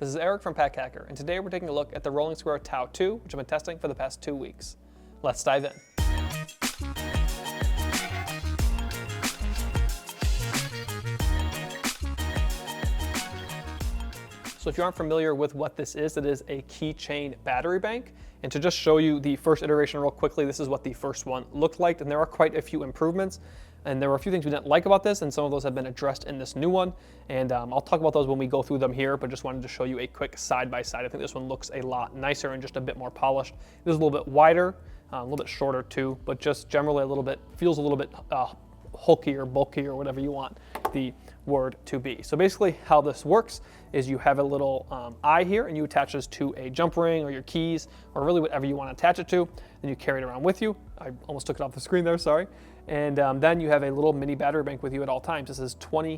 This is Eric from Pack Hacker, and today we're taking a look at the Rolling Square Tau 2, which I've been testing for the past 2 weeks. Let's dive in. So if you aren't familiar with what this is, it is a keychain battery bank. And to just show you the first iteration real quickly, this is what the first one looked like, and there are quite a few improvements. And there were a few things we didn't like about this, and some of those have been addressed in this new one. And I'll talk about those when we go through them here, but just wanted to show you a quick side-by-side. I think this one looks a lot nicer and just a bit more polished. It is a little bit wider, a little bit shorter too, but just generally feels a little bit hulkier, bulkier, whatever you want the word to be. So basically how this works is you have a little eye here, and you attach this to a jump ring or your keys or really whatever you want to attach it to, and you carry it around with you. I almost took it off the screen there, sorry. And then you have a little mini battery bank with you at all times. This is 2,000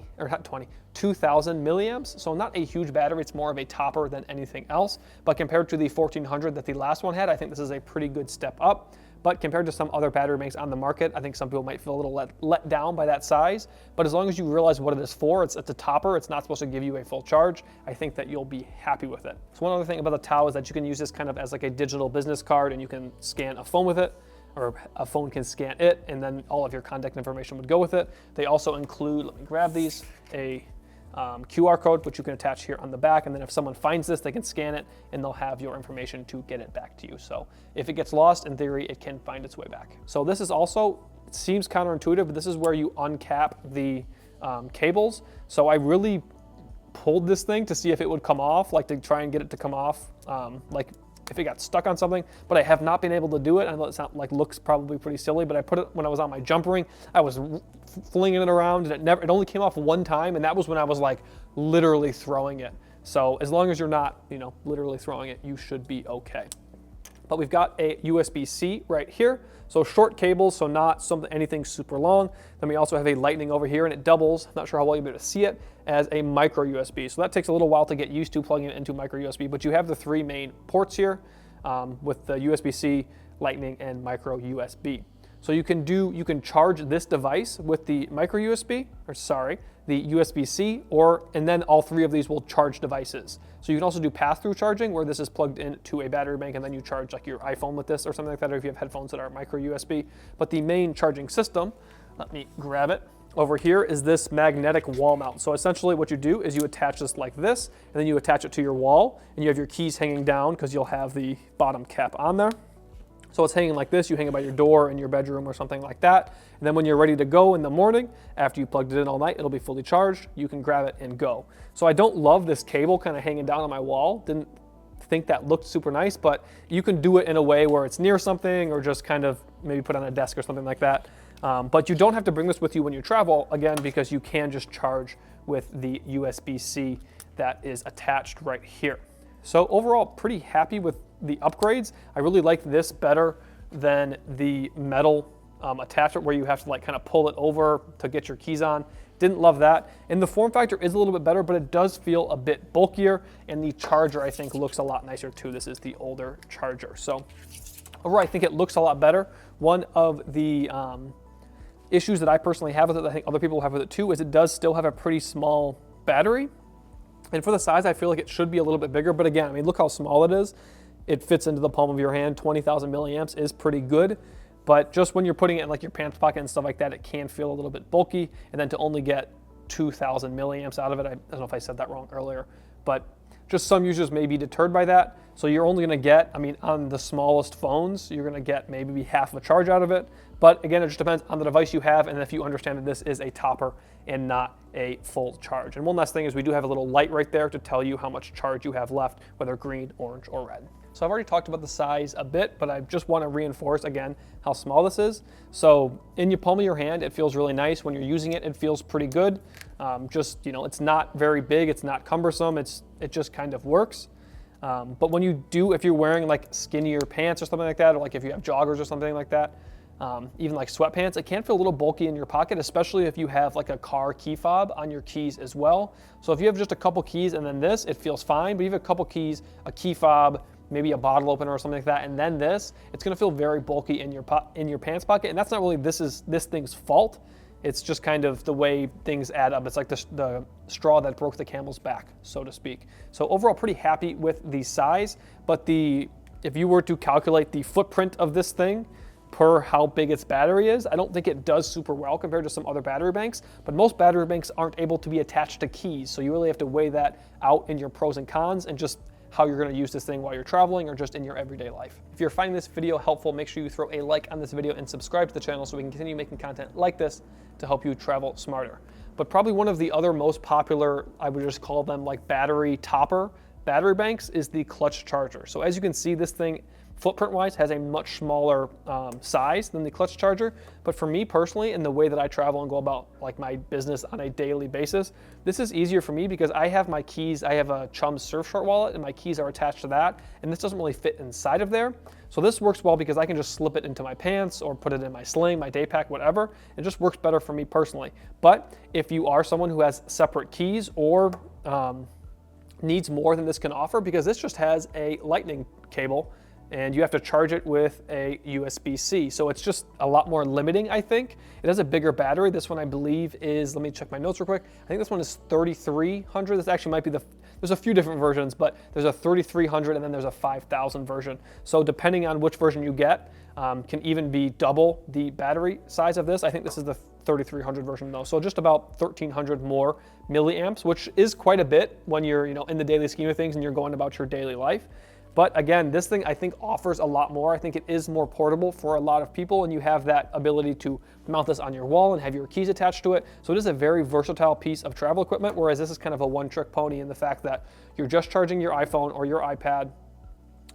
milliamps, so not a huge battery. It's more of a topper than anything else. But compared to the 1400 that the last one had, I think this is a pretty good step up. But compared to some other battery banks on the market, I think some people might feel a little let down by that size. But as long as you realize what it is for, it's a topper, it's not supposed to give you a full charge, I think that you'll be happy with it. So one other thing about the Tau is that you can use this kind of as like a digital business card, and you can scan a phone with it, or a phone can scan it, and then all of your contact information would go with it. They also include, let me grab these, a QR code, which you can attach here on the back, and then if someone finds this, they can scan it, and they'll have your information to get it back to you. So if it gets lost, in theory, it can find its way back. So this is also, it seems counterintuitive, but this is where you uncap the cables. So I really pulled this thing to see if it would come off, like to try and get it to come off, like if it got stuck on something, but I have not been able to do it. I know it looks probably pretty silly, but I put it when I was on my jump ring. I was flinging it around, and it only came off one time, and that was when I was like literally throwing it. So as long as you're not, literally throwing it, you should be okay. But we've got a USB-C right here. So short cables, so not anything super long. Then we also have a Lightning over here, and it doubles, I'm not sure how well you'll be able to see it, as a micro USB. So that takes a little while to get used to plugging it into micro USB, but you have the three main ports here with the USB-C, Lightning, and micro USB. So you can charge this device with the micro USB, the USB-C, and then all three of these will charge devices. So you can also do pass-through charging, where this is plugged into a battery bank, and then you charge like your iPhone with this or something like that, or if you have headphones that are micro USB. But the main charging system, let me grab it, over here is this magnetic wall mount. So essentially what you do is you attach this like this, and then you attach it to your wall, and you have your keys hanging down because you'll have the bottom cap on there. So it's hanging like this, you hang it by your door in your bedroom or something like that. And then when you're ready to go in the morning, after you plugged it in all night, it'll be fully charged. You can grab it and go. So I don't love this cable kind of hanging down on my wall. Didn't think that looked super nice, but you can do it in a way where it's near something, or just kind of maybe put on a desk or something like that. But you don't have to bring this with you when you travel, again, because you can just charge with the USB-C that is attached right here. So overall, pretty happy with the upgrades. I really like this better than the metal attachment where you have to kind of pull it over to get your keys on. Didn't love that. And the form factor is a little bit better, but it does feel a bit bulkier, and the charger I think looks a lot nicer too. This is the older charger. So overall, I think it looks a lot better. One of the issues that I personally have with it, I think other people have with it too, is it does still have a pretty small battery. And for the size, I feel like it should be a little bit bigger. But again, I mean, look how small it is. It fits into the palm of your hand. 20,000 milliamps is pretty good. But just when you're putting it in like your pants pocket and stuff like that, it can feel a little bit bulky. And then to only get 2,000 milliamps out of it, I don't know if I said that wrong earlier, but just some users may be deterred by that. So you're only gonna get, on the smallest phones, you're gonna get maybe half of a charge out of it. But again, it just depends on the device you have, and if you understand that this is a topper and not a full charge. And one last thing is we do have a little light right there to tell you how much charge you have left, whether green, orange, or red. So I've already talked about the size a bit, but I just want to reinforce again how small this is. So in your palm of your hand, it feels really nice. When you're using it, it feels pretty good. It's not very big, it's not cumbersome, it just kind of works. But when if you're wearing like skinnier pants or something like that, or like if you have joggers or something like that, even like sweatpants, it can feel a little bulky in your pocket, especially if you have like a car key fob on your keys as well. So if you have just a couple keys and then this, it feels fine. But if you have a couple keys, a key fob, maybe a bottle opener or something like that, and then this, it's gonna feel very bulky in your pants pocket. And that's not really this thing's fault. It's just kind of the way things add up. It's like the straw that broke the camel's back, so to speak. So overall, pretty happy with the size, but if you were to calculate the footprint of this thing per how big its battery is, I don't think it does super well compared to some other battery banks, but most battery banks aren't able to be attached to keys, so you really have to weigh that out in your pros and cons and just how you're going to use this thing while you're traveling or just in your everyday life. If you're finding this video helpful, make sure you throw a like on this video and subscribe to the channel so we can continue making content like this to help you travel smarter. But probably one of the other most popular, I would just call them like battery topper battery banks, is the clutch charger. So as you can see, this thing footprint-wise has a much smaller size than the clutch charger, but for me personally, in the way that I travel and go about like my business on a daily basis, this is easier for me because I have my keys. I have a Chum Surfshark wallet and my keys are attached to that, and this doesn't really fit inside of there. So this works well because I can just slip it into my pants or put it in my sling, my day pack, whatever. It just works better for me personally. But if you are someone who has separate keys or needs more than this can offer, because this just has a lightning cable and you have to charge it with a USB-C. So it's just a lot more limiting, I think. It has a bigger battery. This one I believe is, let me check my notes real quick. I think this one is 3300. This actually might be there's a few different versions, but there's a 3300 and then there's a 5000 version. So depending on which version you get, can even be double the battery size of this. I think this is the 3300 version though. So just about 1300 more milliamps, which is quite a bit when you're in the daily scheme of things and you're going about your daily life. But again, this thing I think offers a lot more. I think it is more portable for a lot of people, and you have that ability to mount this on your wall and have your keys attached to it. So it is a very versatile piece of travel equipment, whereas this is kind of a one-trick pony in the fact that you're just charging your iPhone or your iPad,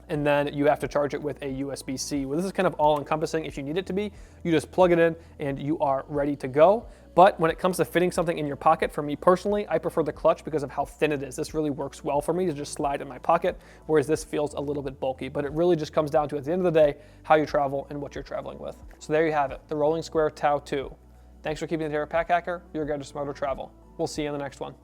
and then you have to charge it with a USB-C. Well, this is kind of all-encompassing. If you need it to be, you just plug it in and you are ready to go. But when it comes to fitting something in your pocket, for me personally, I prefer the clutch because of how thin it is. This really works well for me to just slide in my pocket, whereas this feels a little bit bulky. But it really just comes down to, at the end of the day, how you travel and what you're traveling with. So there you have it, the Rolling Square Tau 2. Thanks for keeping it here at Pack Hacker, your guide to smarter travel. We'll see you in the next one.